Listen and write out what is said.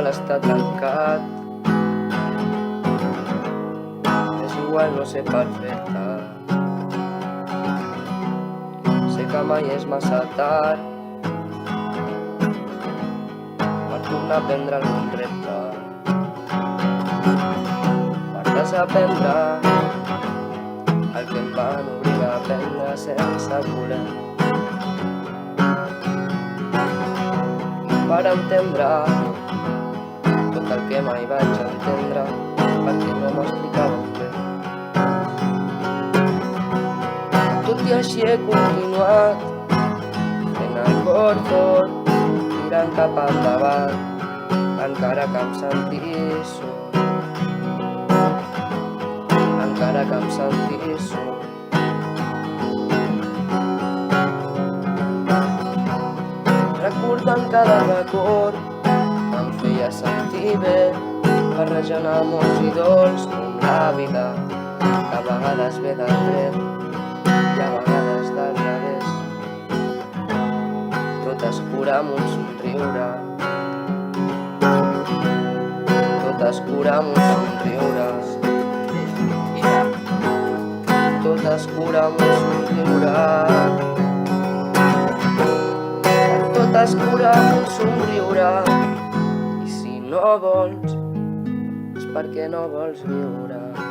mal està trencat. És igual, no sé perfecte. Sé que mai és massa tard per tornar a prendre algun repte, per desaprendre el que em van obligar a aprendre sense voler, per entendre tot el que mai vaig entendre perquè no m'explicaven bé. Tot i així he continuat fent el cor fort, tirant cap endavant, encara que em sentís sol, encara que em sentís sol. Recordant cada record que em feia sentir bé, barrejant amors i dolç com la vida, que a vegades ve del dret i a vegades del revés. Tot es cura amb un somriure, tot es cura amb un somriure, tot es cura amb un somriure, tot es cura amb un somriure. I si no vols és perquè no vols viure.